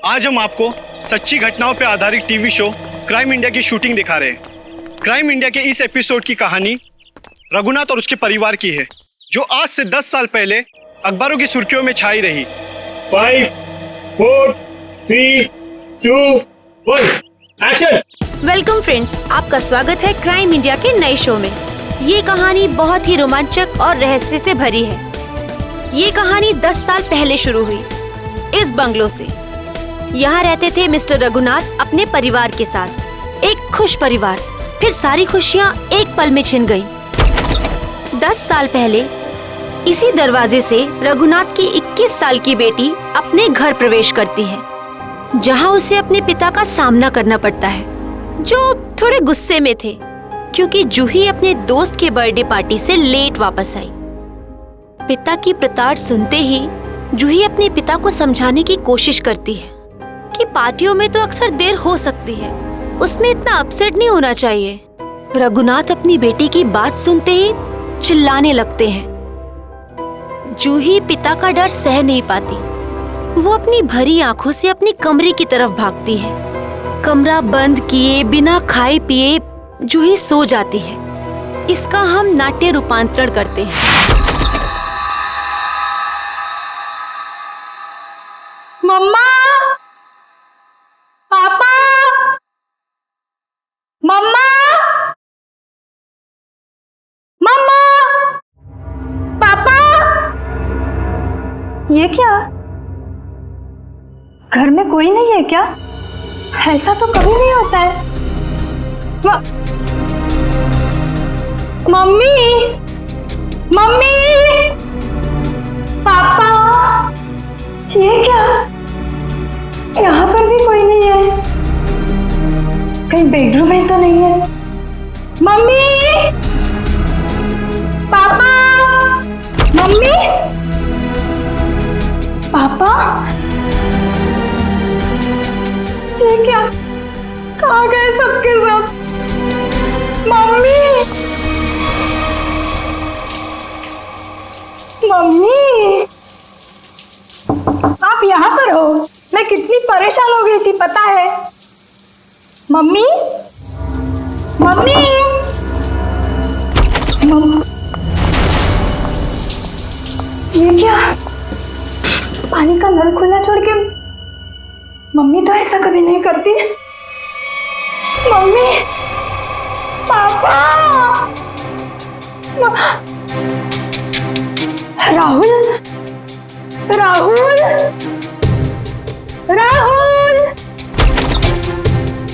आज हम आपको सच्ची घटनाओं पर आधारित टीवी शो क्राइम इंडिया की शूटिंग दिखा रहे हैं। क्राइम इंडिया के इस एपिसोड की कहानी रघुनाथ और उसके परिवार की है, जो आज से 10 साल पहले अखबारों की सुर्खियों में छाई रही। 5, 4, 3, 2, 1, एक्शन। वेलकम फ्रेंड्स, आपका स्वागत है क्राइम इंडिया के नए शो में। ये कहानी बहुत ही रोमांचक और रहस्य से भरी है। ये कहानी 10 साल पहले शुरू हुई इस बंगलो से। यहाँ रहते थे मिस्टर रघुनाथ अपने परिवार के साथ। एक खुश परिवार। फिर सारी खुशियाँ एक पल में छिन गईं। 10 साल पहले इसी दरवाजे से रघुनाथ की 21 साल की बेटी अपने घर प्रवेश करती है, जहाँ उसे अपने पिता का सामना करना पड़ता है, जो थोड़े गुस्से में थे क्योंकि जूही अपने दोस्त के बर्थडे पार्टी से लेट वापस आई। पिता की प्रताड़ सुनते ही जूही अपने पिता को समझाने की कोशिश करती है कि पार्टियों में तो अक्सर देर हो सकती है, उसमें इतना अपसेट नहीं होना चाहिए। रघुनाथ अपनी बेटी की बात सुनते ही चिल्लाने लगते हैं। जूही पिता का डर सह नहीं पाती। वो अपनी भरी आंखों से अपने कमरे की तरफ भागती है। कमरा बंद किए बिना खाए पिए जूही सो जाती है। इसका हम नाट्य रूपांतरण करते हैं। मम्मा, पापा, मम्मा, मम्मा, पापा। ये क्या? घर में कोई नहीं है क्या? ऐसा तो कभी नहीं होता है। मम्मी, मम्मी, पापा, ये क्या? यहाँ पर भी कोई नहीं है। कहीं बेडरूम में तो नहीं है? मम्मी, पापा, मम्मी, पापा, ये क्या? कहाँ गए सबके सब? मम्मी, मम्मी, आप यहाँ पर हो? मैं कितनी परेशान हो गई थी पता है? मम्मी, मम्मी, ये क्या? पानी का नल खुला छोड़ के मम्मी तो ऐसा कभी नहीं करती। मम्मी, पापा, राहुल, राहुल, राहुल,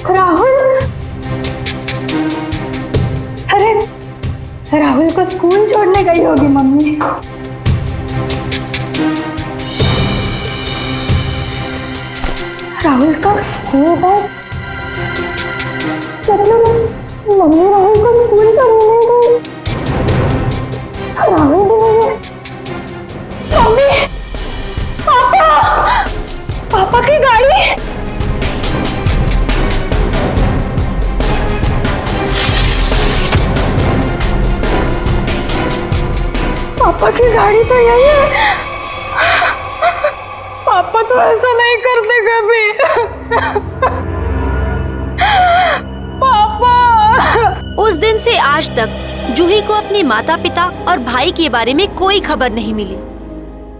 राहुल। अरे राहुल को स्कूल छोड़ने गई होगी मम्मी। राहुल का स्कूल बैग, मतलब मम्मी राहुल को स्कूल छोड़ने गई। राहुल भी नहीं है। मम्मी, पापा, पापा की गाड़ी। पापा की गाड़ी तो यही है। पापा तो ऐसा नहीं करते कभी। पापा। उस दिन से आज तक जूही को अपने माता पिता और भाई के बारे में कोई खबर नहीं मिली।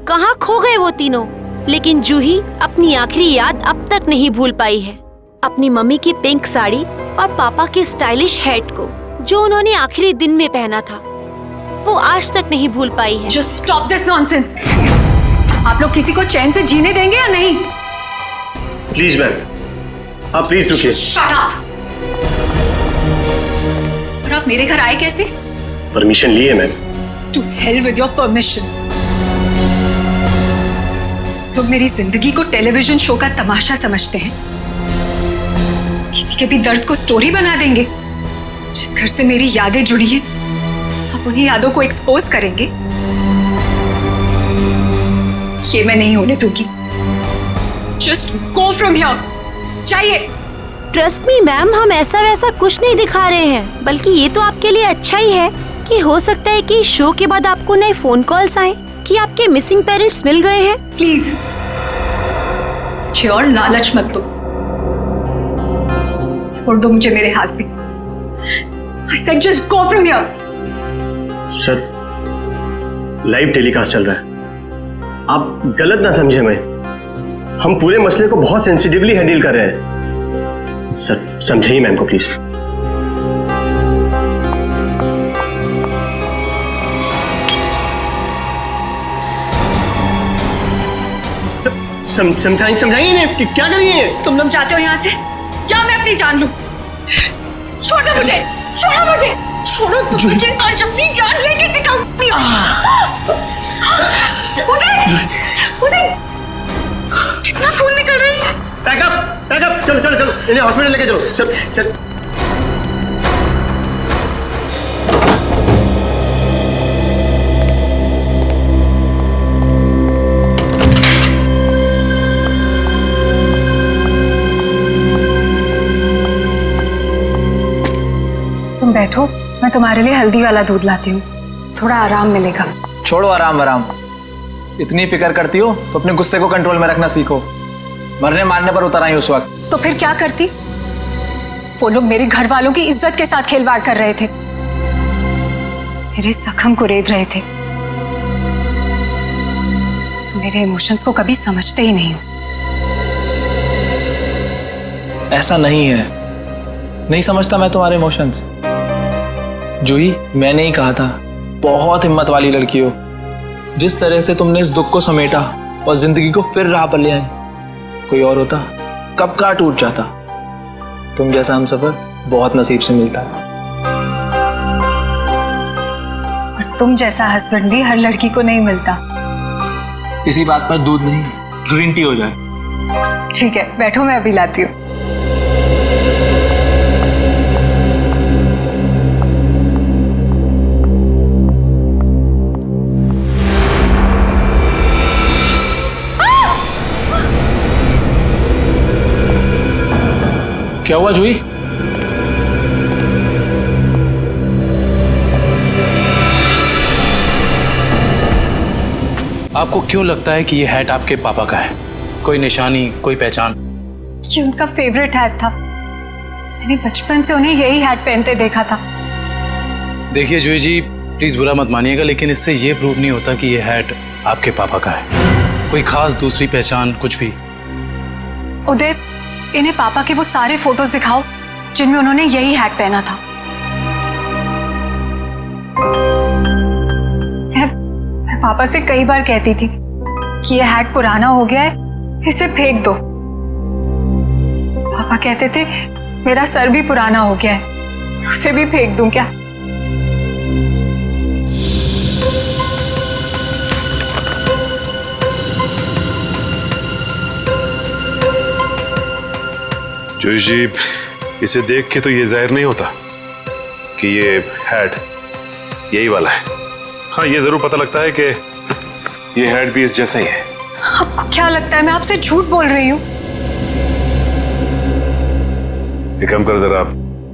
कहाँ खो गए वो तीनों? लेकिन जूही अपनी आखिरी याद अब तक नहीं भूल पाई है। अपनी मम्मी की पिंक साड़ी और पापा के स्टाइलिश हैट को, जो उन्होंने आखिरी दिन में पहना था, वो आज तक नहीं भूल पाई है। Just stop this nonsense. आप लोग किसी को चैन से जीने देंगे या नहीं? प्लीज मैम, आप प्लीज रुकिए। Shut up. और आप मेरे घर आए कैसे? परमिशन लिए ma'am. To hell with your permission. लोग मेरी जिंदगी को टेलीविजन शो का तमाशा समझते हैं। किसी के भी दर्द को स्टोरी बना देंगे। जिस घर से मेरी यादें जुड़ी हैं, आप उन्हीं यादों को एक्सपोज करेंगे। ये मैं नहीं होने दूंगी। Just go from here. चाहिए। ट्रस्ट मी मैम, हम ऐसा वैसा कुछ नहीं दिखा रहे हैं, बल्कि ये तो आपके लिए अच्छा ही है कि हो सकता है कि शो के बाद आपको नए फोन कॉल्स आए कि आपके मिसिंग पेरेंट्स मिल गए हैं। प्लीज मुझे और लालच मत दो। छोड़ दो मुझे मेरे हाथ पे। I said just go from here. Sir, live telecast चल रहा है, आप गलत ना समझे मैं। हम पूरे मसले को बहुत सेंसिटिवली हैंडल कर रहे हैं। सर समझाइए मैम को प्लीज। समझाइए ना, क्या करिए? तुम लोग जाते हो यहाँ से या मैं अपनी जान लूं? छोड़ो मुझे, छोड़ो मुझे, छोड़ो तुम मुझे, आज अपनी जान लेके दिखाऊंगी। उदय, उदय, कितना खून निकल रहा है। पैकअप, चलो चलो चलो, इन्हें हॉस्पिटल लेके चलो। चल चल। तुम बैठो, मैं तुम्हारे लिए हल्दी वाला दूध लाती हूँ, थोड़ा आराम मिलेगा। छोड़ो आराम आराम, इतनी फिक्र करती हो तो अपने गुस्से को कंट्रोल में रखना सीखो। मरने मारने पर उतर आई उस वक्त। तो फिर क्या करती? वो लोग मेरे घर वालों की इज्जत के साथ खिलवाड़ कर रहे थे, मेरे जख्म को रेत रहे थे। मेरे इमोशंस को कभी समझते ही नहीं हो। ऐसा नहीं है, नहीं समझता मैं तुम्हारे इमोशंस। जूही, मैंने ही कहा था, बहुत हिम्मत वाली लड़की हो। जिस तरह से तुमने इस दुख को समेटा और जिंदगी को फिर राह पर ले आई, कोई और होता कब का टूट जाता। तुम जैसा हमसफर बहुत नसीब से मिलता है। और तुम जैसा हस्बैंड भी हर लड़की को नहीं मिलता। इसी बात पर दूध नहीं, ग्रीन टी हो जाए। ठीक है, बैठो, मैं अभी लाती हूँ। क्या हुआ जूही? आपको क्यों लगता है कि ये हैट आपके पापा का है? कोई निशानी, कोई पहचान? ये उनका फेवरेट हैट था। मैंने बचपन से उन्हें यही हैट पहनते देखा था। देखिए जूही जी, प्लीज बुरा मत मानिएगा, लेकिन इससे ये प्रूव नहीं होता कि ये हैट आपके पापा का है। कोई खास दूसरी पहचान, कुछ भी? उदय, इन्हें पापा के वो सारे फोटोज दिखाओ जिनमें उन्होंने यही हैट पहना था। मैं पापा से कई बार कहती थी कि ये हैट पुराना हो गया है, इसे फेंक दो। पापा कहते थे मेरा सर भी पुराना हो गया है, उसे भी फेंक दूं क्या? जूही जी, इसे देख के तो ये जाहिर नहीं होता कि ये हैट यही वाला है। हाँ, ये जरूर पता लगता है कि ये हैट भी इस जैसा ही है। आपको क्या लगता है मैं आपसे झूठ बोल रही हूँ? एक काम कर, जरा आप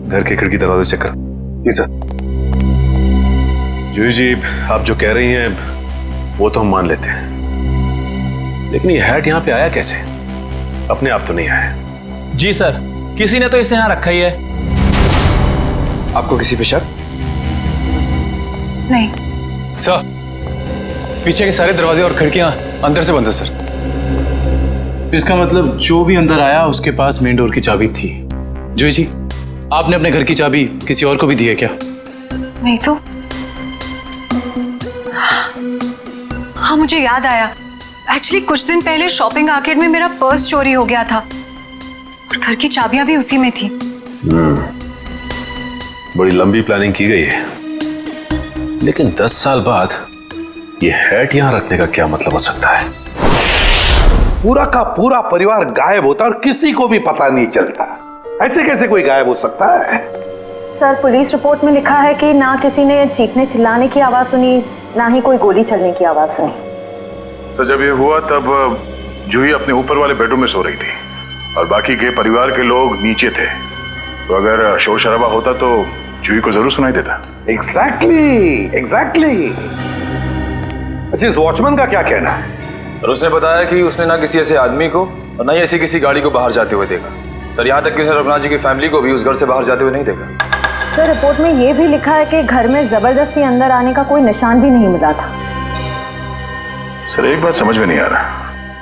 घर के खिड़की दरवाजे चेक कर। जी सर। जूही जी, आप जो कह रही हैं वो तो हम मान लेते हैं, लेकिन ये हैट यहाँ पे आया कैसे? अपने आप तो नहीं आया। जी सर, किसी ने तो इसे यहाँ रखा ही है। आपको किसी पे शक? नहीं सर, पीछे के सारे दरवाजे और खिड़कियां अंदर से बंद है सर। इसका मतलब जो भी अंदर आया उसके पास मेन डोर की चाबी थी। जूही जी, आपने अपने घर की चाबी किसी और को भी दी है क्या? नहीं तो। हाँ, मुझे याद आया। एक्चुअली कुछ दिन पहले शॉपिंग आर्केड में मेरा पर्स चोरी हो गया था और घर की चाबियां भी उसी में थी। बड़ी लंबी प्लानिंग की गई है, लेकिन 10 साल बाद ये हैट यहाँ रखने का क्या मतलब हो सकता है? पूरा का पूरा परिवार गायब होता और किसी को भी पता नहीं चलता। ऐसे कैसे कोई गायब हो सकता है? सर, पुलिस रिपोर्ट में लिखा है कि ना किसी ने चीखने चिल्लाने की आवाज सुनी, ना ही कोई गोली चलने की आवाज सुनी। सर, जब ये हुआ तब जूही अपने ऊपर वाले बेडरूम में सो रही थी और बाकी के परिवार के लोग नीचे थे, तो अगर शोर शराबा होता तो जूही को जरूर सुनाई देता। एग्जैक्टली। अच्छा, इस वॉचमैन का क्या कहना है? सर उसने बताया कि उसने ना किसी ऐसे आदमी को और ना ही ऐसी किसी गाड़ी को बाहर जाते हुए देखा। सर यहाँ तक कि उसने रघुनाथ जी की फैमिली को भी उस घर से बाहर जाते हुए नहीं देखा। सर रिपोर्ट में ये भी लिखा है कि घर में जबरदस्ती अंदर आने का कोई निशान भी नहीं मिला था। सर एक बात समझ में नहीं आ रहा,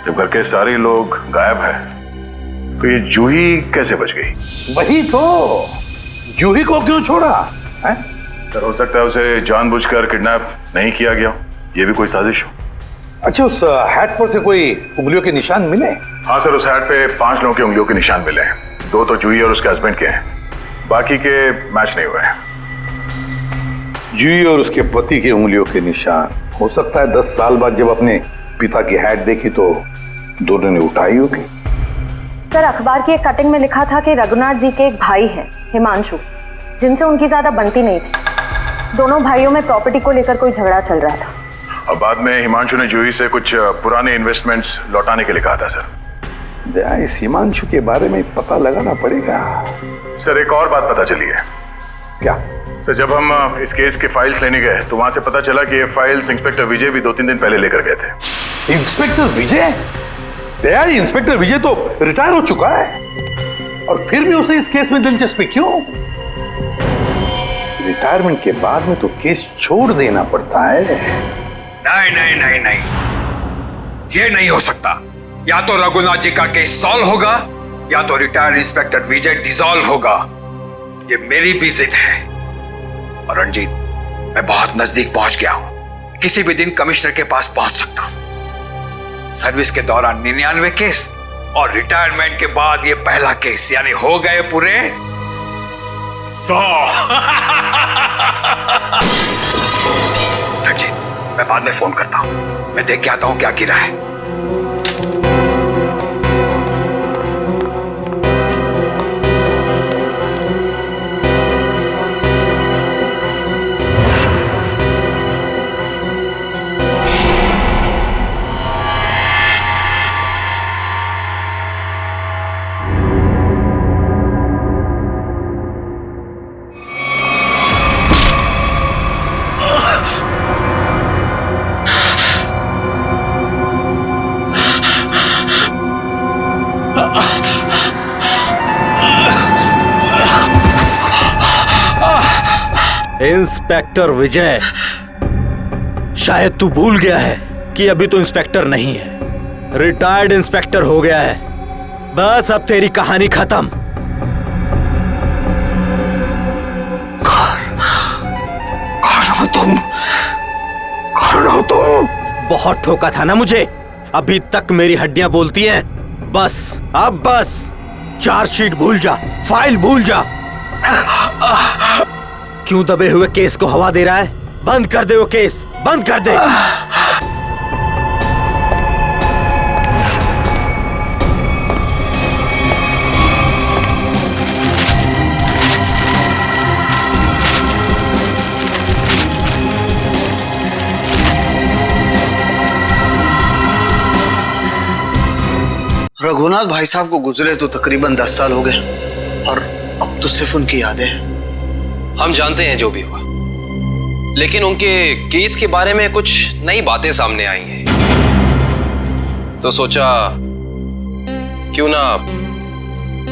जब घर के सारे लोग गायब हैं तो ये जूही कैसे बच गई? वही तो, जूही को क्यों छोड़ा है? सर हो सकता है उसे जानबूझकर किडनैप नहीं किया गया, ये भी कोई साजिश हो। अच्छा, उस हैट पर से कोई उंगलियों के निशान मिले? हाँ सर, उस हैट पे 5 लोगों की उंगलियों के निशान मिले हैं। 2 तो जूही और उसके हस्बैंड के हैं, बाकी के मैच नहीं हुए हैं। जूही और उसके पति की उंगलियों के निशान, हो सकता है 10 साल बाद जब अपने पिता की हैट देखी तो दोनों ने उठाई होगी। सर अखबार की एक कटिंग में लिखा था कि रघुनाथ जी के एक भाई हैं, हिमांशु, जिनसे उनकी ज्यादा बनती नहीं थी। दोनों भाइयों में प्रॉपर्टी को लेकर कोई झगड़ा चल रहा था। और बाद में हिमांशु ने जूही से कुछ पुराने इन्वेस्टमेंट्स लौटाने के लिए कहा था सर। इस हिमांशु के बारे में पता लगाना पड़ेगा। सर एक और बात पता चली है। क्या? सर जब हम इस केस के फाइल्स लेने गए तो वहां से पता चला कि ये फाइल्स इंस्पेक्टर विजय भी 2-3 दिन पहले लेकर गए थे। इंस्पेक्टर विजय? दया, इंस्पेक्टर विजय तो रिटायर हो चुका है और फिर भी उसे इस केस में दिलचस्पी क्यों? रिटायरमेंट के बाद में तो केस छोड़ देना पड़ता है। नहीं नहीं नहीं नहीं, ये नहीं हो सकता। या तो रघुनाथ जी का केस सॉल्व होगा या तो रिटायर्ड इंस्पेक्टर विजय डिसॉल्व होगा। ये मेरी भी जिद है। और रंजीत, मैं बहुत नजदीक पहुंच गया हूं, किसी भी दिन कमिश्नर के पास पहुंच सकता हूं। सर्विस के दौरान 99 केस और रिटायरमेंट के बाद ये पहला केस, यानी हो गए पूरे 100। रंजीत, मैं बाद में फोन करता हूं, मैं देख के आता हूं क्या गिरा है। इंस्पेक्टर विजय, शायद तू भूल गया है कि अभी तो इंस्पेक्टर नहीं है, रिटायर्ड इंस्पेक्टर हो गया है। बस अब तेरी कहानी खत्म। कौन हो तुम? बहुत ठोका था ना मुझे, अभी तक मेरी हड्डियां बोलती हैं। बस अब बस, चार्जशीट भूल जा, फाइल भूल जा। क्यों दबे हुए केस को हवा दे रहा है? बंद कर दे वो केस, बंद कर दे। रघुनाथ भाई साहब को गुजरे तो तकरीबन 10 साल हो गए और अब तो सिर्फ उनकी यादें हैं। हम जानते हैं जो भी हुआ, लेकिन उनके केस के बारे में कुछ नई बातें सामने आई हैं, तो सोचा क्यों ना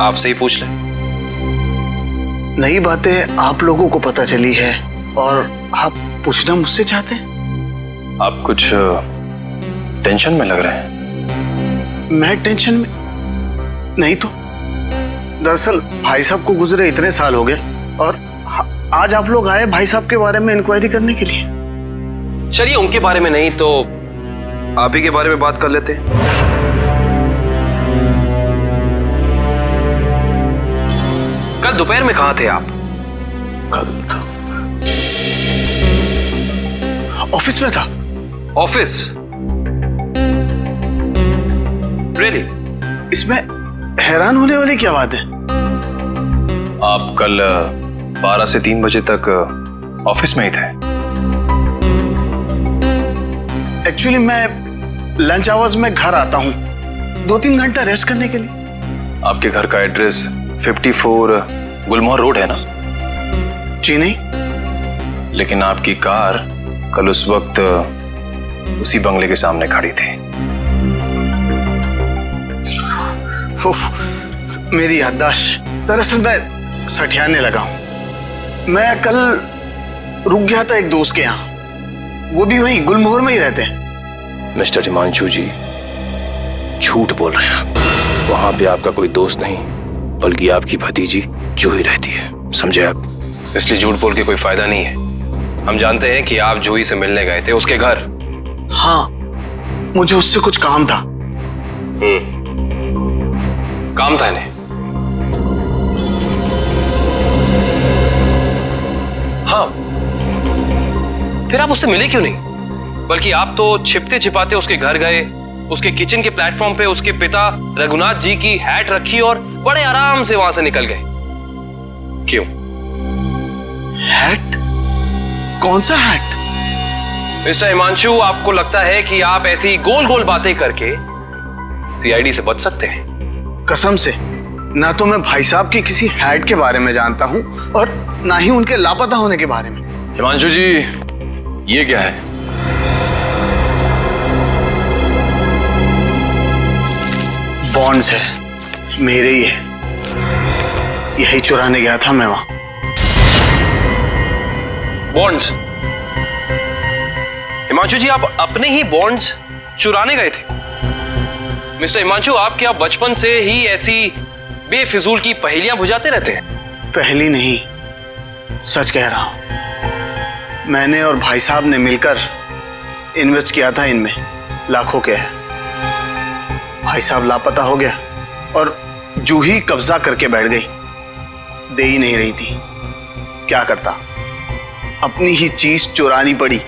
आपसे ही पूछ लें। नई बातें आप लोगों को पता चली है और आप पूछना मुझसे चाहते हैं? आप कुछ टेंशन में लग रहे हैं। मैं टेंशन में नहीं तो, दरअसल भाई साहब को गुजरे इतने साल हो गए और आज आप लोग आए भाई साहब के बारे में इंक्वायरी करने के लिए। चलिए उनके बारे में नहीं तो आप ही के बारे में बात कर लेते हैं। कल दोपहर में कहां थे आप? कल ऑफिस में था। ऑफिस? रियली? इसमें हैरान होने वाली क्या बात है? आप कल 12 से 3 बजे तक ऑफिस में ही थे? एक्चुअली मैं लंच आवर्स में घर आता हूँ 2-3 घंटा रेस्ट करने के लिए। आपके घर का एड्रेस 54 गुलमोहर रोड है ना? जी नहीं। लेकिन आपकी कार कल उस वक्त उसी बंगले के सामने खड़ी थी। उफ, मेरी याददाश्त। दरअसल मैं सठियाने लगा हूं। मैं कल रुक गया था एक दोस्त के यहाँ, वो भी वहीं गुलमोहर में ही रहते हैं। मिस्टर हिमांशु जी, झूठ बोल रहे हैं आप। वहां पे आपका कोई दोस्त नहीं, बल्कि आपकी भतीजी जूही रहती है, समझे आप? इसलिए झूठ बोल के कोई फायदा नहीं है। हम जानते हैं कि आप जूही से मिलने गए थे उसके घर। हाँ, मुझे उससे कुछ काम था। काम था इन्हें? हाँ, फिर आप उससे मिले क्यों नहीं? बल्कि आप तो छिपते छिपाते उसके घर गए, उसके किचन के प्लेटफॉर्म पे उसके पिता रघुनाथ जी की हैट रखी और बड़े आराम से वहां से निकल गए। क्यों? हैट? कौन सा हैट? मिस्टर हिमांशु, आपको लगता है कि आप ऐसी गोल गोल बातें करके सीआईडी से बच सकते हैं? कसम से, ना तो मैं भाई साहब की किसी हैट के बारे में जानता हूं और ना ही उनके लापता होने के बारे में। हिमांशु जी, ये क्या है? बॉन्ड्स है, मेरे ही है। यही चुराने गया था मैं वहां। बॉन्ड्स? हिमांशु जी, आप अपने ही बॉन्ड्स चुराने गए थे? मिस्टर हिमांशु, आप क्या बचपन से ही ऐसी बेफिजूल की पहेलियां बुझाते रहते हैं? पहली नहीं, सच कह रहा हूं। मैंने और भाई साहब ने मिलकर इन्वेस्ट किया था इनमें, लाखों के है। भाई साहब लापता हो गया और जूही कब्जा करके बैठ गई, दे ही नहीं रही थी। क्या करता, अपनी ही चीज चुरानी पड़ी।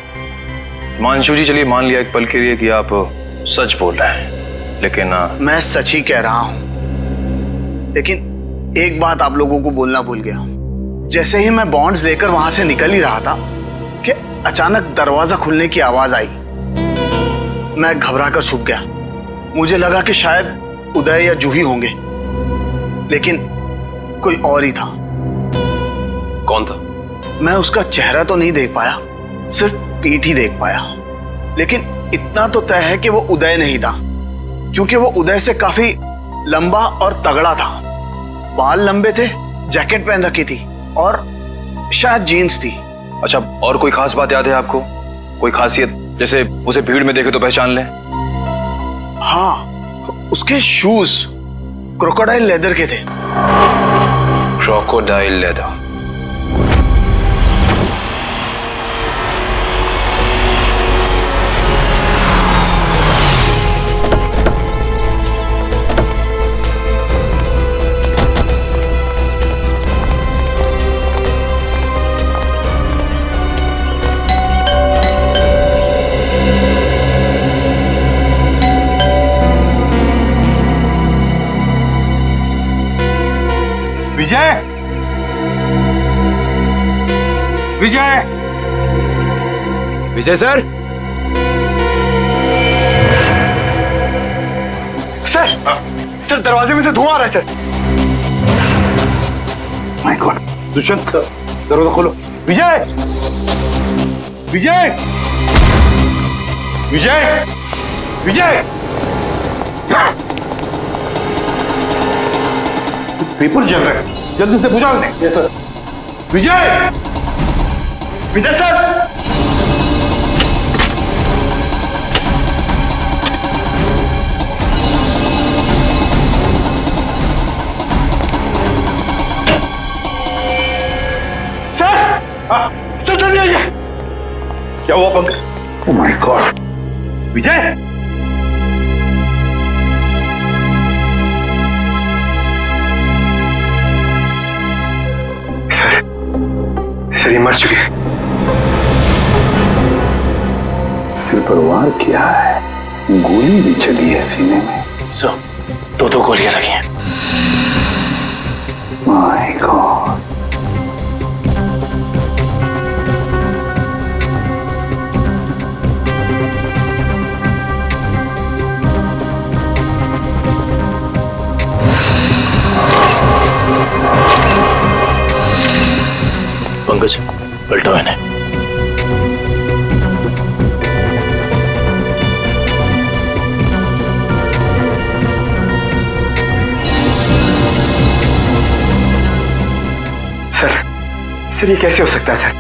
हिमांशु जी, चलिए मान लिया एक पल के लिए कि आप सच बोल रहे हैं, लेकिन मैं सच ही कह रहा हूं, लेकिन एक बात आप लोगों को बोलना भूल गया। जैसे ही मैं बॉन्ड्स लेकर वहां से निकल ही रहा था कि अचानक दरवाजा खुलने की आवाज आई। मैं घबरा कर छुप गया। मुझे लगा कि शायद उदय या जूही होंगे, लेकिन कोई और ही था। कौन था? मैं उसका चेहरा तो नहीं देख पाया, सिर्फ पीठ ही देख पाया। लेकिन इतना तो तय है कि वो उदय नहीं था, क्योंकि वो उदय से काफी लंबा और तगड़ा था। बाल लंबे थे, जैकेट पहन रखी थी और शायद जीन्स थी। अच्छा, और कोई खास बात याद है आपको? कोई खासियत, जैसे उसे भीड़ में देखे तो पहचान लें? हाँ, उसके शूज क्रोकोडाइल लेदर के थे। Crocodile leather? Vijay, Vijay, Vijay sir. Sir दरवाजे में से धुआं आ रहा है सर। माय गॉड, दुष्यंत दरवाजा खोलो। विजय, विजय, विजय, विजय, पेपर जल रहा है, जल्दी से बुझा दें। Yes sir. Vijay, Vijay sir. Sir जल्दी आइए। क्या हुआ Pankaj? Oh my God. Vijay, sir ये मर चुके हैं। सिर पर वार किया है, गोली भी चली है सीने में। सर, दो गोलियां लगी हैं। My God. पंकज, पलटो इन्हें। सर ये कैसे हो सकता है सर?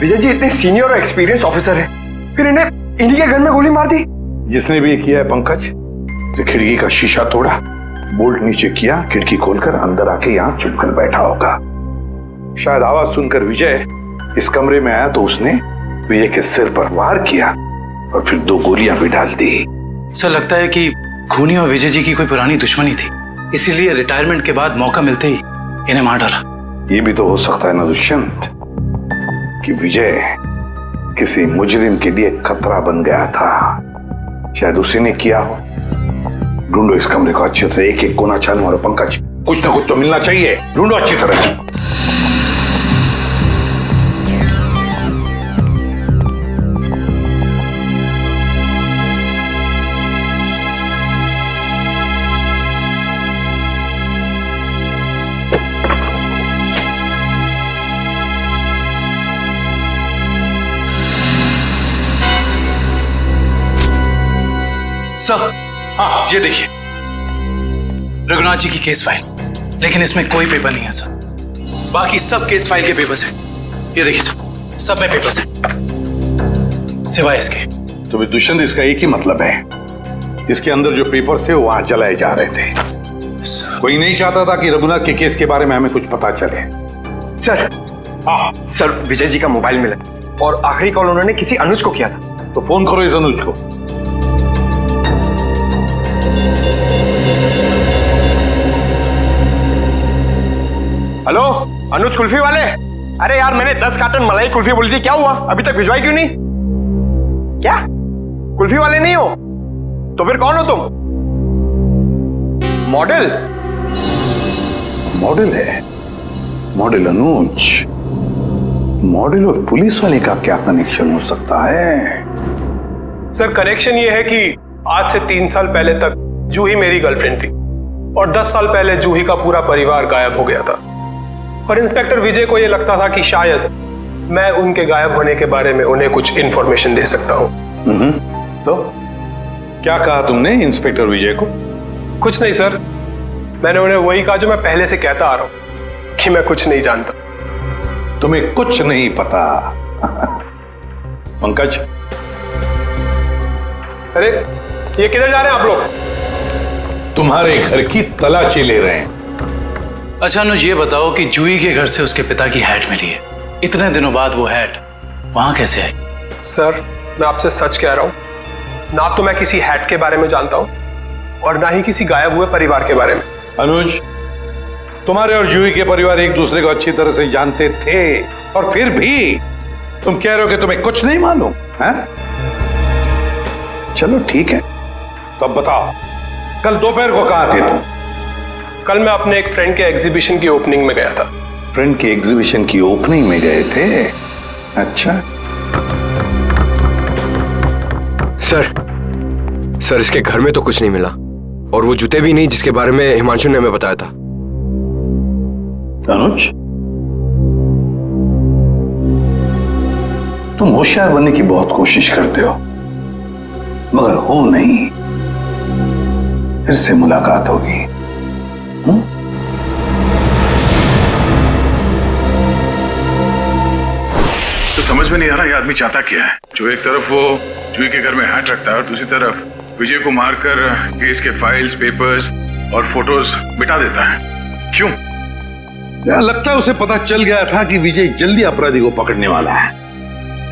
विजय जी इतने सीनियर और एक्सपीरियंस ऑफिसर हैं, फिर इन्हें इन्हीं के घर में गोली मार दी। जिसने भी ये किया है पंकज, जो खिड़की का शीशा तोड़ा, बोल्ट नीचे किया, खिड़की खोलकर अंदर आके यहाँ चुप कर बैठा होगा। शायद आवाज सुनकर विजय इस कमरे में आया तो उसने विजय के सिर पर वार किया और फिर 2 गोलियां भी डाल दी। सर लगता है कि खूनी और विजय जी की कोई पुरानी दुश्मनी थी, इसीलिए रिटायरमेंट के बाद मौका मिलते ही इन्हें मार डाला। ये भी तो हो सकता है ना दुष्यंत कि विजय किसी मुजरिम के लिए खतरा बन गया था, शायद उसी ने किया हो। ढूंढो इस कमरे को अच्छी तरह, एक एक कोना छान मारो पंकज, कुछ ना कुछ तो मिलना चाहिए, ढूंढो अच्छी तरह से। सर हाँ ये देखिए, रघुनाथ जी की केस फाइल, लेकिन इसमें कोई पेपर नहीं है सर। बाकी सब केस फाइल के पेपर्स हैं। ये देखिए सर, सब में पेपर्स हैं सिवाय इसके। तो भी दुष्यंत, इसका एक ही मतलब है, इसके अंदर जो पेपर्स है वो वहां चलाए जा रहे थे। कोई नहीं चाहता था कि रघुनाथ के केस के बारे में हमें कुछ पता चले। सर हाँ सर, विजय जी का मोबाइल मिला और आखिरी कॉल उन्होंने किसी अनुज को किया था। तो फोन करो इस अनुज को। हेलो अनुज कुल्फी वाले, अरे यार मैंने 10 कार्टन मलाई कुल्फी बोली थी, क्या हुआ? अभी तक भिजवाई क्यों नहीं? क्या कुल्फी वाले नहीं हो? तो फिर कौन हो तुम? मॉडल? मॉडल है? मॉडल अनुज? मॉडल और पुलिस वाले का क्या कनेक्शन हो सकता है? सर कनेक्शन ये है कि आज से 3 साल पहले तक जूही मेरी गर्लफ्रेंड थी और 10 साल पहले जूही का पूरा परिवार गायब हो गया था और इंस्पेक्टर विजय को यह लगता था कि शायद मैं उनके गायब होने के बारे में उन्हें कुछ इंफॉर्मेशन दे सकता हूं। तो क्या कहा तुमने इंस्पेक्टर विजय को? कुछ नहीं सर, मैंने उन्हें वही कहा जो मैं पहले से कहता आ रहा हूं कि मैं कुछ नहीं जानता। तुम्हें कुछ नहीं पता? पंकज, अरे ये किधर जा रहे हैं आप लोग? तुम्हारे घर की तलाशी ले रहे हैं। अच्छा अनुज ये बताओ कि जूही के घर से उसके पिता की हैट मिली है, इतने दिनों बाद वो हैट वहां कैसे आई? सर मैं आपसे सच कह रहा हूं, ना तो मैं किसी हैट के बारे में जानता हूं और ना ही किसी गायब हुए परिवार के बारे में। अनुज, तुम्हारे और जूही के परिवार एक दूसरे को अच्छी तरह से जानते थे और फिर भी तुम कह रहे हो कि तुम्हें कुछ नहीं मालूम है? चलो ठीक है, तो अब बताओ कल दोपहर को कहां थे तुम? कल मैं अपने एक फ्रेंड के एग्जीबिशन की ओपनिंग में गया था। फ्रेंड की एग्जीबिशन की ओपनिंग में गए थे? अच्छा। सर इसके घर में तो कुछ नहीं मिला और वो जूते भी नहीं जिसके बारे में हिमांशु ने हमें बताया था। अनुज, तुम होशियार बनने की बहुत कोशिश करते हो मगर हो नहीं। फिर से मुलाकात होगी। तो समझ में नहीं आ रहा ये आदमी चाहता क्या है। जो एक तरफ वो जूही के घर में हैट रखता है और दूसरी तरफ विजय को मारकर केस के फाइल्स, पेपर्स और फोटोज मिटा देता है। क्यों? लगता है उसे पता चल गया था कि विजय जल्दी अपराधी को पकड़ने वाला है,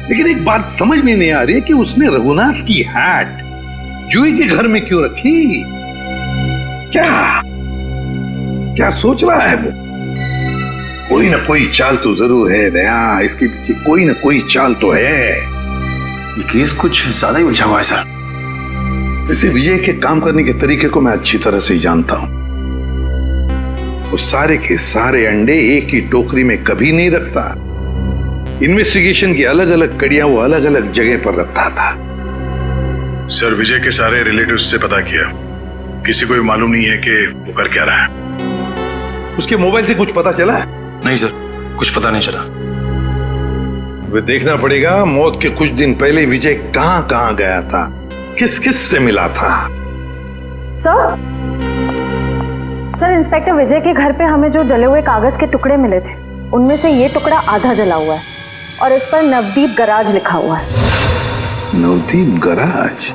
लेकिन एक बात समझ में नहीं आ रही है कि उसने रघुनाथ की हैट जूही के घर में क्यों रखी? क्या सोच रहा है वो? कोई ना कोई चाल तो जरूर है दया, इसके पीछे कोई ना कोई चाल तो है। ये केस कुछ ज्यादा ही उलझा हुआ है सर। इसे विजय के काम करने के तरीके को मैं अच्छी तरह से जानता हूं। वो सारे के सारे अंडे एक ही टोकरी में कभी नहीं रखता। इन्वेस्टिगेशन की अलग अलग कड़ियां वो अलग अलग जगह पर रखता था। सर विजय के सारे रिलेटिव्स से पता किया, किसी को भी मालूम नहीं है कि वो कर क्या रहा है। उसके मोबाइल से कुछ पता चला? नहीं सर, कुछ पता नहीं चला। वे देखना पड़ेगा मौत के कुछ दिन पहले विजय कहां कहां गया था, किस किस से मिला था। सर इंस्पेक्टर विजय के घर पे हमें जो जले हुए कागज के टुकड़े मिले थे उनमें से ये टुकड़ा आधा जला हुआ है और इस पर नवदीप गराज लिखा हुआ है। नवदीप गराज?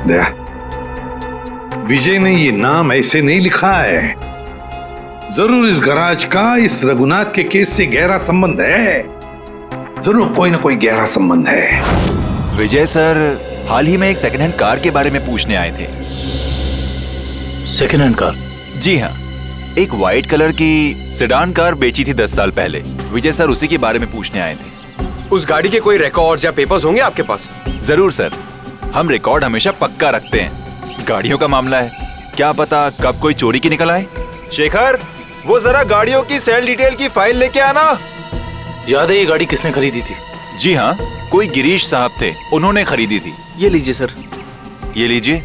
दया, विजय ने ये नाम ऐसे नहीं लिखा है। जरूर इस गराज का इस रघुनाथ के केस से गहरा संबंध है। जरूर कोई ना कोई गहरा संबंध है। विजय सर हाल ही में एक सेकंड हैंड कार के बारे में पूछने आए थे। Second hand car? जी हाँ, एक व्हाइट कलर की सेडान कार बेची थी 10 साल पहले। विजय सर उसी के बारे में पूछने आए थे। उस गाड़ी के कोई रिकॉर्ड या पेपर्स होंगे आपके पास? जरूर सर, हम रिकॉर्ड हमेशा पक्का रखते हैं। गाड़ियों का मामला है, क्या पता कब कोई चोरी की निकल आए। शेखर, वो जरा गाड़ियों की सेल डिटेल की फाइल लेके आना। याद है ये गाड़ी किसने खरीदी थी? जी हाँ, कोई गिरीश साहब थे, उन्होंने खरीदी थी। ये लीजिए सर। ये लीजिए,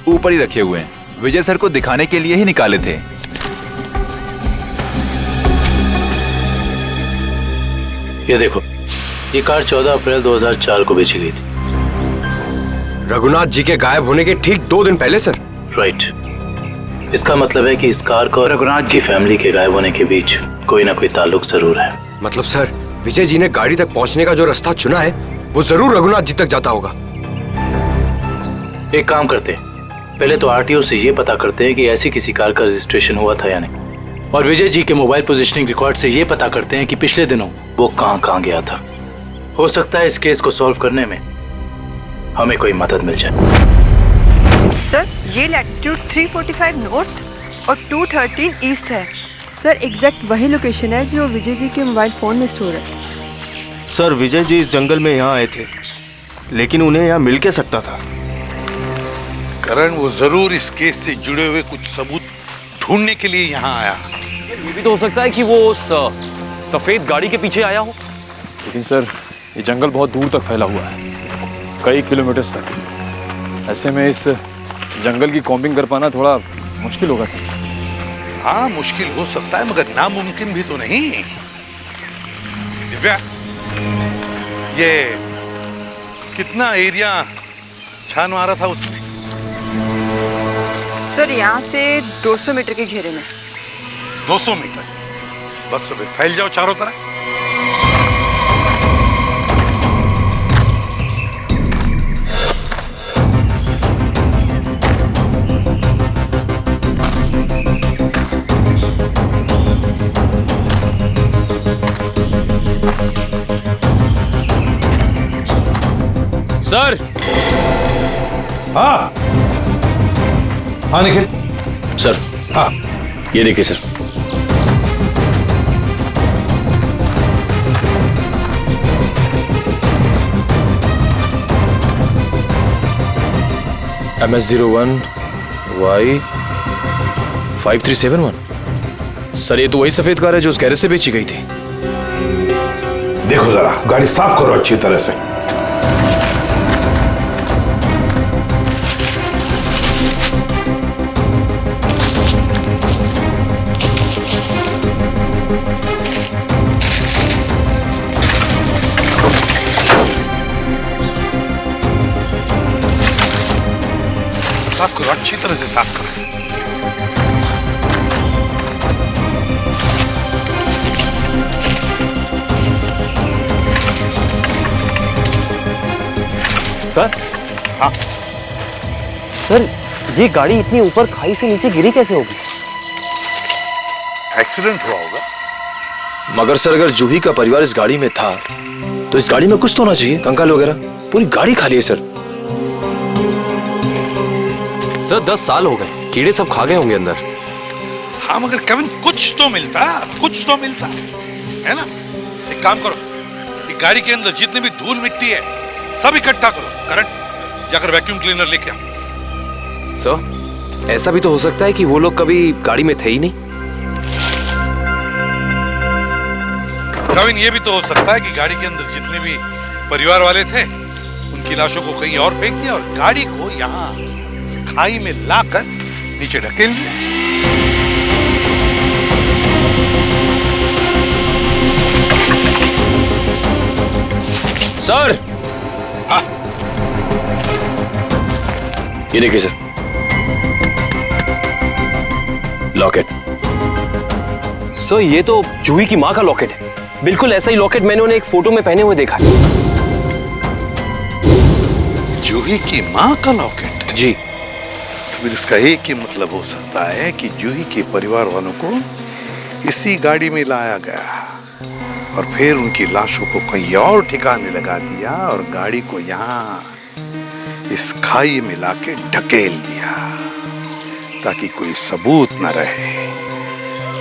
ऊपर ही रखे हुए हैं, विजय सर को दिखाने के लिए ही निकाले थे। ये देखो, ये कार 14 अप्रैल 2004 को बेची गई थी। रघुनाथ जी के गायब होने के ठीक 2 दिन पहले सर? राइट। इसका मतलब है कि इस कार को रघुनाथ जी फैमिली के गायब होने के बीच कोई ना कोई ताल्लुक जरूर है। मतलब सर, विजय जी ने गाड़ी तक पहुंचने का जो रास्ता चुना है वो जरूर रघुनाथ जी तक जाता होगा। एक काम करते हैं, पहले तो आरटीओ से ये पता करते हैं कि ऐसी किसी कार का रजिस्ट्रेशन हुआ था या नहीं, और विजय जी के मोबाइल पोजीशनिंग रिकॉर्ड से ये पता करते हैं कि पिछले दिनों वो कहाँ गया था। हो सकता है इस केस को सॉल्व करने में हमें कोई मदद मिल जाए। सर, ये लैटिट्यूड 345 नॉर्थ और 213 ईस्ट है। सर, एग्जैक्ट वही लोकेशन है जो विजय जी के मोबाइल फोन में स्टोर है। सर, विजय जी इस जंगल में यहाँ आए थे, लेकिन उन्हें यहाँ मिल के सकता था। करण, वो जरूर इस केस से जुड़े हुए कुछ सबूत ढूंढने के लिए यहाँ आया। ये भी तो हो सकता है कि वो उस सफेद गाड़ी के पीछे आया हो। लेकिन सर, ये जंगल बहुत दूर तक फैला हुआ है, कई किलोमीटर तक। ऐसे में इस जंगल की कॉम्बिंग कर पाना थोड़ा मुश्किल होगा सर। हाँ, मुश्किल हो सकता है, मगर नामुमकिन भी तो नहीं। दिव्या, ये कितना एरिया छान मारा था उसने? सर, यहाँ से 200 मीटर के घेरे में। 200 मीटर? बस फिर फैल जाओ चारों तरफ। सर। हाँ हाँ निखिल। सर। हाँ, ये देखिए सर। MS01 Y 5371। सर, ये तो वही सफेद कार है जो उस गैरेज से बेची गई थी। देखो जरा, गाड़ी साफ करो अच्छी तरह से। साफ करो, अच्छी तरह से साफ करो। सर। हाँ सर, ये गाड़ी इतनी ऊपर खाई से नीचे गिरी कैसे होगी? एक्सीडेंट हुआ होगा। मगर सर, अगर जूही का परिवार इस गाड़ी में था तो इस गाड़ी में कुछ तो होना चाहिए, कंकाल वगैरह। पूरी गाड़ी खाली है सर। सर, 10 साल हो गए, कीड़े सब खा गए होंगे अंदर। हाँ, मगर केविन कुछ तो मिलता, कुछ तो मिलता है ना। एक काम करो, एक गाड़ी के अंदर जितनी भी धूल मिट्टी है सब इकट्ठा करो। करण, जाकर वैक्यूम क्लीनर लेके आओ। सर, ऐसा भी तो हो सकता है कि वो लोग कभी गाड़ी में थे ही नहीं। केविन, ये भी तो हो सकता है कि गाड़ी के अंदर जितने भी परिवार वाले थे उनकी लाशों को कहीं और फेंक दिया और गाड़ी को यहाँ खाई में लाकर नीचे ढकेल दिया। सर। हाँ। ये देखिए सर, लॉकेट। सर ये तो जूही की माँ का लॉकेट है। बिल्कुल ऐसा ही लॉकेट मैंने उन्हें एक फोटो में पहने हुए देखा है। जूही की माँ का लॉकेट? जी। फिर इसका एक ही मतलब हो सकता है कि जूही के परिवार वालों को इसी गाड़ी में लाया गया और फिर उनकी लाशों को कहीं और ठिकाने लगा दिया और गाड़ी को यहाँ इस खाई में लाके ढकेल दिया ताकि कोई सबूत न रहे।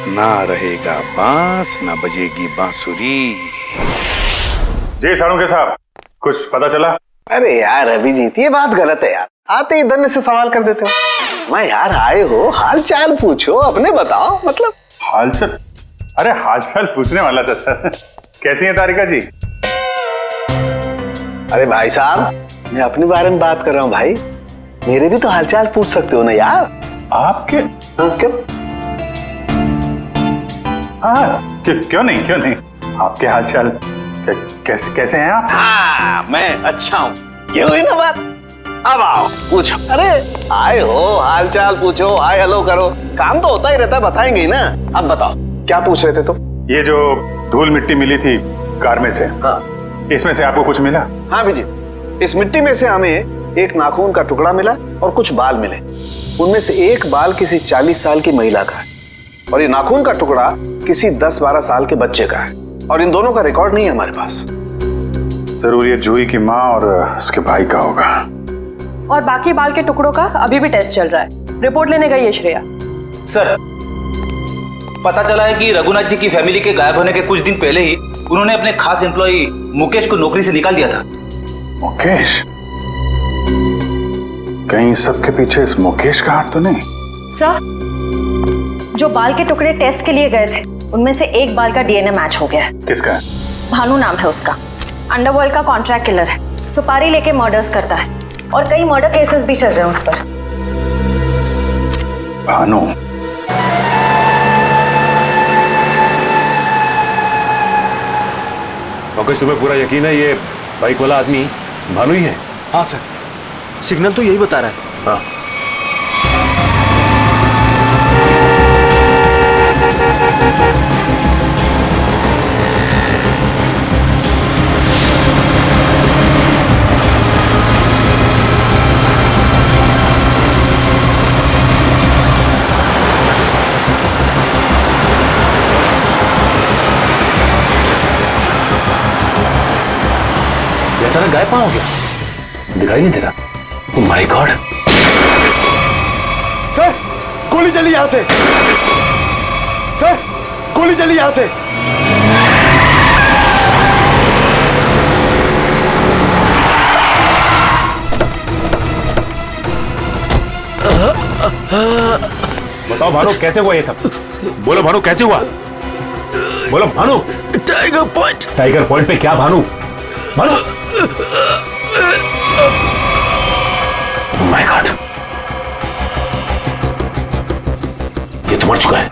ना रहेगा बांस, ना बजेगी बांसुरी। जी साळुंखे साहब, कुछ पता चला? अरे यार अभिजीत, ये बात गलत है यार। आते ही धन्य से सवाल कर देते हो। मैं यार आए हो, हाल चाल पूछो, अपने बताओ। मतलब हालचाल? अरे हालचाल पूछने वाला था सर। कैसी है तारिका जी? अरे भाई साहब, मैं अपने बारे में बात कर रहा हूँ भाई। मेरे भी तो हालचाल पूछ सकते हो ना यार। आपके? हाँ क्यों? हाँ क्यों नहीं, क्यों नहीं। आपके हालचाल कैसे हैं आप? हाँ मैं अच्छा हूँ, ये हुई ना बात। अब आओ पूछो। अरे आए हो, हाल चाल पूछो, हाय हेलो करो, काम तो होता ही रहता है, बताएंगे ही ना। अब बताओ क्या पूछ रहे थे तुम? ये जो धूल मिट्टी मिली थी कार में से, हाँ, इसमें से आपको कुछ मिला? हाँ अभिजीत, इस मिट्टी में से हमें एक नाखून का टुकड़ा मिला और कुछ बाल मिले। उनमें से एक बाल किसी 40 साल की महिला का है और ये नाखून का टुकड़ा किसी 10-12 साल के बच्चे का है और इन दोनों का रिकॉर्ड नहीं है हमारे पास। जरूर ये जूही की माँ और उसके भाई का होगा। और बाकी बाल के टुकड़ों का अभी भी टेस्ट चल रहा है, रिपोर्ट लेने गई है श्रेया। सर पता चला है कि रघुनाथ जी की फैमिली के गायब होने के कुछ दिन पहले ही उन्होंने अपने खास एम्प्लॉई मुकेश को नौकरी से निकाल दिया था। मुकेश? कहीं सबके पीछे इस मुकेश का हाथ तो नहीं? सर, जो बाल के टुकड़े टेस्ट के लिए गए थे उनमें से एक बाल का डीएनए मैच हो गया है। किसका? भानु नाम है उसका, अंडरवर्ल्ड का कॉन्ट्रैक्ट किलर है, सुपारी लेके मर्डर्स करता है और कई मर्डर केसेस भी चल रहे हैं उस पर। भानु? मुकेश, तुम्हें पूरा यकीन है ये बाइक वाला आदमी भानु ही है? हाँ सर, सिग्नल तो यही बता रहा है। हाँ। अचानक गायब कहाँ हो गया? दिखाई नहीं दे रहा। ओह माय गॉड! सर गोली चली यहां से। सर गोली चली यहां से। बताओ भानु कैसे हुआ ये सब? बोलो भानु कैसे हुआ? बोलो Bhanu. Tiger point. Tiger point पे क्या भानु? भानु! ओह माय गॉड! ये तो मर चुका है।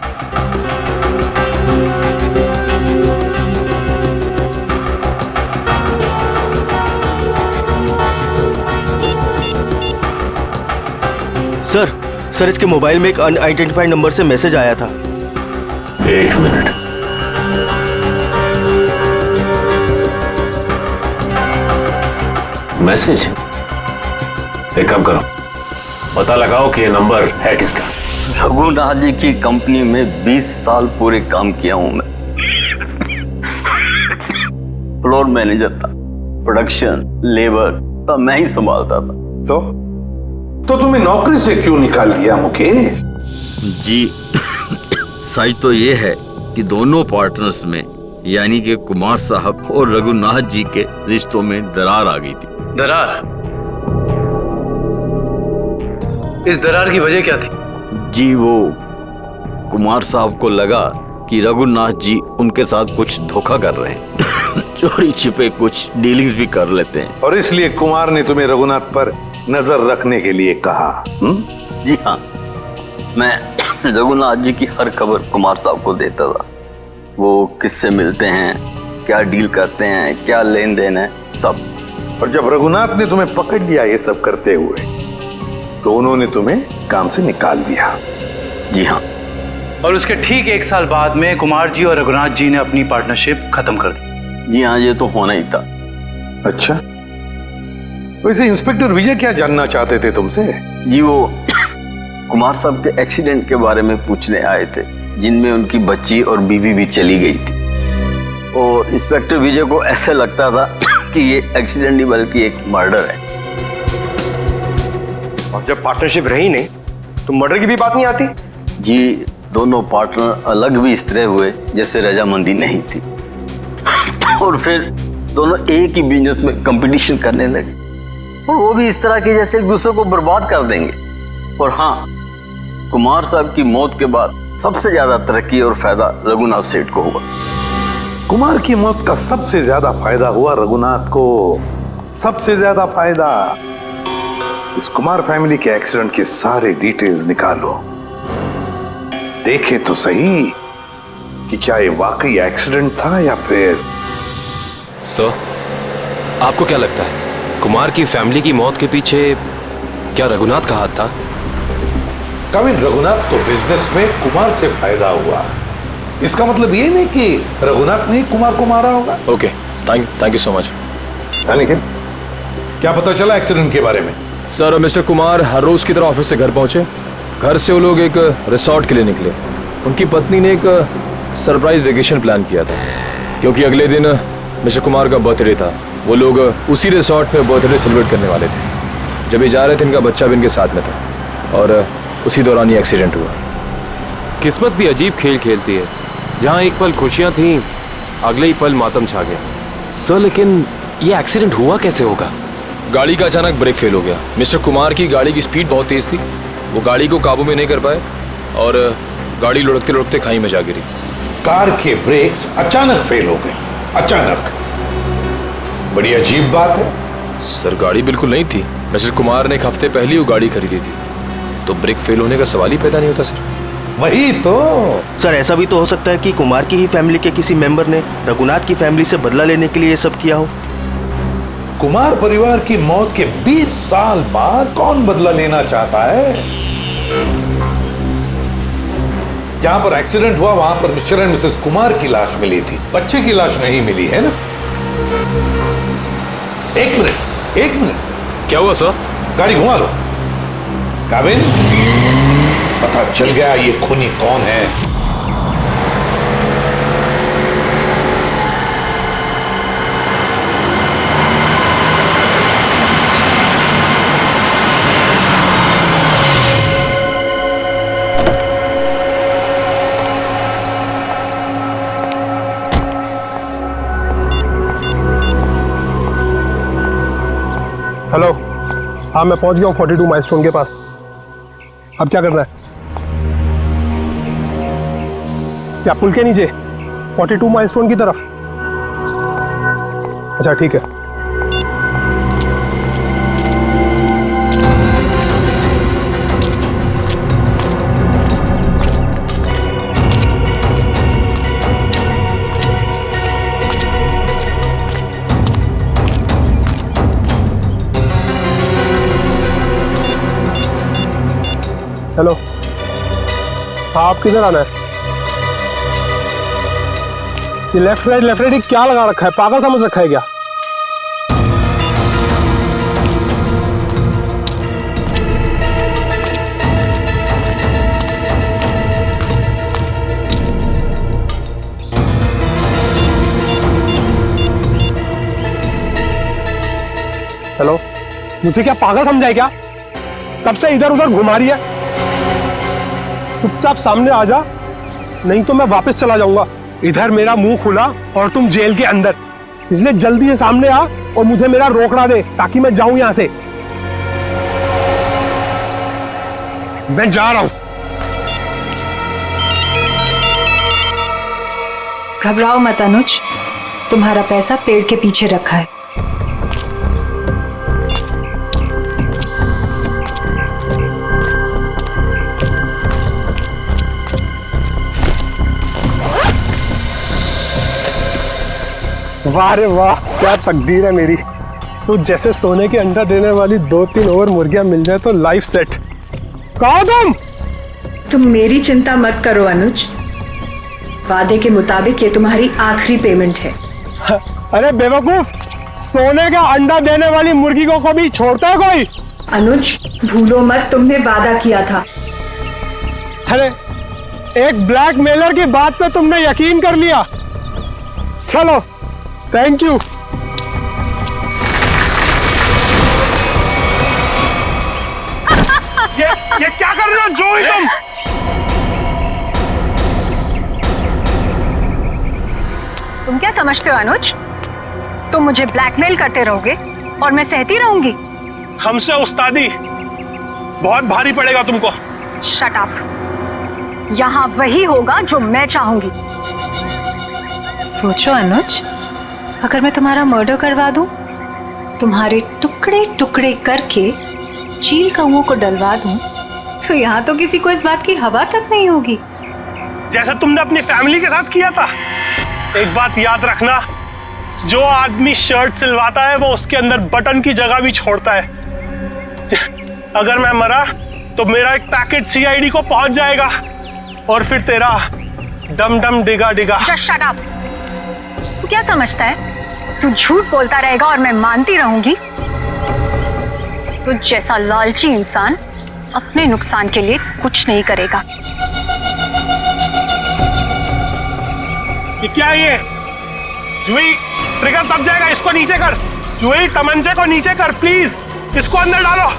सर इसके मोबाइल में एक अनआइडेंटिफाइड नंबर से मैसेज आया था। एक मिनट। मैसेज? एक काम करो, पता लगाओ कि ये नंबर है किसका। रघुनाथ जी की कंपनी में 20 साल पूरे काम किया हूं मैं। फ्लोर मैनेजर था, प्रोडक्शन, लेबर सब मैं ही संभालता था। तो तुम्हें नौकरी से क्यों निकाल दिया मुकेश? जी सच तो ये है कि दोनों पार्टनर्स में यानी कि कुमार साहब और रघुनाथ जी के रिश्तों में दरार आ गई थी। दरार? इस दरार की वजह क्या थी? जी वो कुमार साहब को लगा कि रघुनाथ जी उनके साथ कुछ धोखा कर रहे हैं चोरी छिपे कुछ डीलिंग्स भी कर लेते हैं और इसलिए कुमार ने तुम्हें रघुनाथ पर नजर रखने के लिए कहा। जी हाँ, मैं रघुनाथ जी की हर खबर कुमार साहब को देता था। वो किससे मिलते हैं, क्या डील करते हैं, क्या लेन देन है, सब। और जब रघुनाथ ने तुम्हें पकड़ लिया ये सब करते हुए तो उन्होंने तुम्हें काम से निकाल दिया। जी हाँ, और उसके ठीक 1 साल बाद में कुमार जी और रघुनाथ जी ने अपनी पार्टनरशिप खत्म कर दी। जी हाँ, ये तो होना ही था। अच्छा, वैसे इंस्पेक्टर विजय क्या जानना चाहते थे तुमसे? जी वो कुमार साहब के एक्सीडेंट के बारे में पूछने आए थे, जिनमें उनकी बच्ची और बीवी भी चली गई थी। और इंस्पेक्टर विजय को ऐसा लगता था कि ये एक्सीडेंट नहीं बल्कि एक मर्डर है। और जब पार्टनरशिप रही नहीं तो मर्डर की भी बात नहीं आती? जी, दोनों पार्टनर अलग भी इस तरह हुए जैसे रजामंदी नहीं थी। और फिर दोनों एक ही बिजनेस में कंपटीशन करने लगे, और वो भी इस तरह की जैसे एक दूसरे को बर्बाद कर देंगे। और हाँ, कुमार साहब की मौत के बाद सबसे ज्यादा तरक्की और फायदा रघुनाथ सेठ को हुआ। कुमार की मौत का सबसे ज्यादा फायदा हुआ रघुनाथ को। सबसे ज्यादा फायदा। इस कुमार फैमिली के एक्सीडेंट के सारे डिटेल्स निकालो, देखे तो सही कि क्या ये वाकई एक्सीडेंट था या फिर। सर, आपको क्या लगता है कुमार की फैमिली की मौत के पीछे क्या रघुनाथ का हाथ था? कविन, रघुनाथ को बिजनेस में कुमार से फायदा हुआ, इसका मतलब ये नहीं कि रघुनाथ ने कुमार को मारा होगा। Okay, thank you so much. लेकिन क्या पता चला एक्सीडेंट के बारे में? सर, मिस्टर कुमार हर रोज की तरह ऑफिस से घर पहुंचे। घर से वो लोग एक रिसोर्ट के लिए निकले। उनकी पत्नी ने एक सरप्राइज वेकेशन प्लान किया था, क्योंकि अगले दिन मिस्टर कुमार का बर्थडे था। वो लोग उसी रिसोर्ट में बर्थडे सेलिब्रेट करने वाले थे। जब ये जा रहे थे, इनका बच्चा भी इनके साथ में था, और उसी दौरान ये एक्सीडेंट हुआ। किस्मत भी अजीब खेल खेलती है, जहाँ एक पल खुशियाँ थीं, अगले ही पल मातम छा गया। सर, लेकिन ये एक्सीडेंट हुआ कैसे होगा? गाड़ी का अचानक ब्रेक फेल हो गया। मिस्टर कुमार की गाड़ी की स्पीड बहुत तेज थी, वो गाड़ी को काबू में नहीं कर पाए और गाड़ी लुढ़कते लुढ़कते खाई में जा गिरी। कार के ब्रेक्स अचानक फेल हो गए। अचानक, बड़ी अजीब बात है। सर, गाड़ी बिल्कुल नहीं थी। मिस्टर कुमार ने एक हफ्ते पहले वो गाड़ी खरीदी थी, तो ब्रेक फेल होने का सवाल ही पैदा नहीं होता। सर, वही तो। सर, ऐसा भी तो हो सकता है कि कुमार की ही फैमिली के किसी मेंबर ने रघुनाथ की फैमिली से बदला लेने के लिए ये सब किया हो। कुमार परिवार की मौत के 20 साल बाद कौन बदला लेना चाहता है? जहां पर एक्सीडेंट हुआ वहां पर मिस्टर एंड मिसेस कुमार की लाश मिली थी, बच्चे की लाश नहीं मिली है ना? एक मिनट। क्या हुआ सर? गाड़ी घुमा लो। काविन, पता चल गया ये खूनी कौन है। हेलो, हाँ मैं पहुंच गया हूँ 42 माइलस्टोन के पास। अब क्या करना है? क्या पुल के नीचे 42 माइलस्टोन की तरफ? अच्छा ठीक है। हेलो, हाँ आप किधर आना है? ये लेफ्ट राइट क्या लगा रखा है? पागल समझ रखा है क्या? हेलो, मुझे क्या पागल समझा है क्या? कब से इधर उधर घुमा रही है? चुपचाप सामने आ जा, नहीं तो मैं वापस चला जाऊंगा। इधर मेरा मुंह खुला और तुम जेल के अंदर, इसलिए जल्दी से सामने आ और मुझे मेरा रोकड़ा दे ताकि मैं जाऊं यहां से। मैं जा रहा हूं। घबराओ मत अनुज, तुम्हारा पैसा पेड़ के पीछे रखा है। वाह रे वाह, क्या तकदीर है मेरी। तो जैसे सोने के अंडा देने वाली 2-3 और मुर्गियां मिल जाए तो लाइफ सेट। कहाँ तुम? तुम मेरी चिंता मत करो अनुज, वादे के मुताबिक ये तुम्हारी आखिरी पेमेंट है। अरे बेवकूफ, सोने का अंडा देने वाली मुर्गी को कभी छोड़ता है कोई? अनुज भूलो मत, तुमने वादा किया था। अरे एक ब्लैकमेलर की बात पे तुमने यकीन कर लिया। चलो, थैंक यू। ये क्या कर रहे हो जोई तुम? तुम क्या समझते हो अनुज? तुम मुझे ब्लैकमेल करते रहोगे और मैं सहती रहूंगी? हमसे उस्तादी बहुत भारी पड़ेगा तुमको। Shut up. यहाँ वही होगा जो मैं चाहूंगी। सोचो अनुज, अगर मैं तुम्हारा मर्डर करवा दूं, तुम्हारे टुकड़े टुकड़े करके चील कौओं को डलवा दूं, तो यहाँ तो किसी को इस बात की हवा तक नहीं होगी। जैसे तुमने अपनी फैमिली के साथ किया था। एक बात याद रखना, जो आदमी शर्ट सिलवाता है वो उसके अंदर बटन की जगह भी छोड़ता है। अगर मैं मरा तो मेरा एक पैकेट सीआईडी को पहुंच जाएगा और फिर तेरा डम डम डिगा डिगा। Just shut up। तू क्या समझता है तू झूठ बोलता रहेगा और मैं मानती रहूंगी? तू जैसा लालची इंसान अपने नुकसान के लिए कुछ नहीं करेगा। ये क्या है ये? जुई, ट्रिगर दब जाएगा, इसको नीचे कर। जुई, तमंचे को नीचे कर प्लीज, इसको अंदर डालो,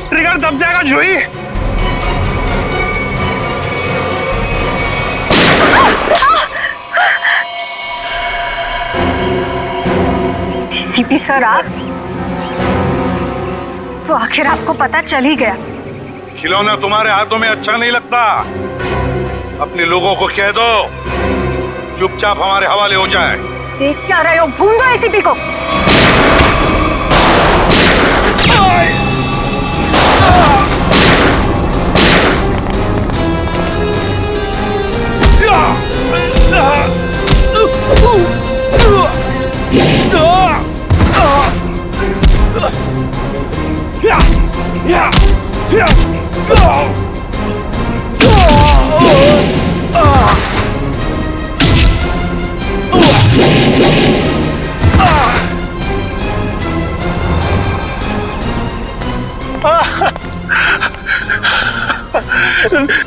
ट्रिगर दब जाएगा जुई। सीपी सर आप तो आखिर आपको पता चल ही गया। खिलौना तुम्हारे हाथों में अच्छा नहीं लगता। अपने लोगों को कह दो चुपचाप हमारे हवाले हो जाए। देख क्या रहे हो? भून दो एसीपी को।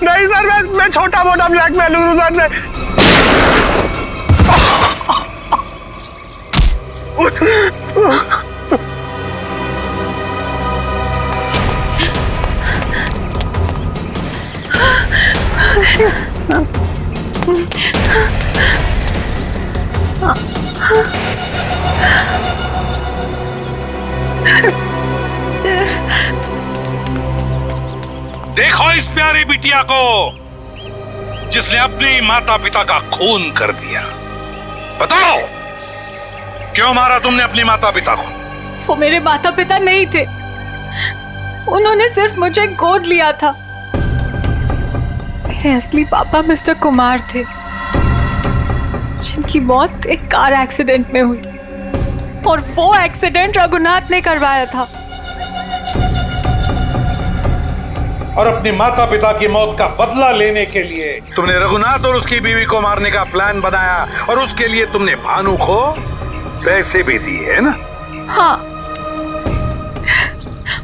नहीं सर, मैं छोटा मोटा ब्लैकमेल हूँ सर। देखो इस प्यारी बिटिया को जिसने अपने माता पिता का खून कर दिया। बताओ क्यों मारा तुमने अपनी माता पिता को? वो मेरे माता पिता नहीं थे, उन्होंने सिर्फ मुझे गोद लिया था। मेरे असली पापा मिस्टर कुमार थे, जिनकी मौत एक कार एक्सीडेंट में हुई, और वो एक्सीडेंट रघुनाथ ने करवाया था। और अपनी माता पिता की मौत का बदला लेने के लिए तुमने रघुनाथ और उसकी बीवी को मारने का प्लान बनाया, और उसके लिए तुमने भानु को पैसे भी दिए, है ना? हाँ,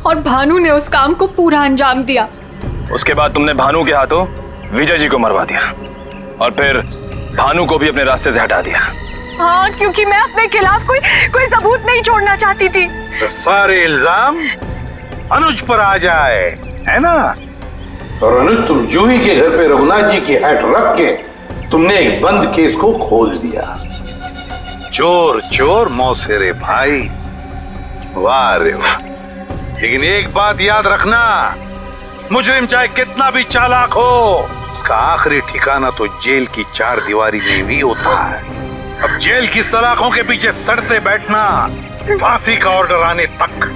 और भानु ने उस काम को पूरा अंजाम दिया। उसके बाद तुमने भानु के हाथों विजय जी को मरवा दिया, और फिर भानु को भी अपने रास्ते से हटा दिया। हाँ, क्योंकि मैं अपने खिलाफ कोई सबूत नहीं छोड़ना चाहती थी। तो सारे इल्जाम अनुज पर आ जाए, है ना? और अनुज, तुम जूही के घर पे रघुनाथ जी की हैट रख के तुमने एक बंद केस को खोल दिया। चोर चोर मौसेरे भाई, वाह रे वाह। लेकिन एक बात याद रखना, मुजरिम चाहे कितना भी चालाक हो, उसका आखिरी ठिकाना तो जेल की चार दीवारी में भी होता है। अब जेल की सलाखों के पीछे सड़ते बैठना फांसी का ऑर्डर आने तक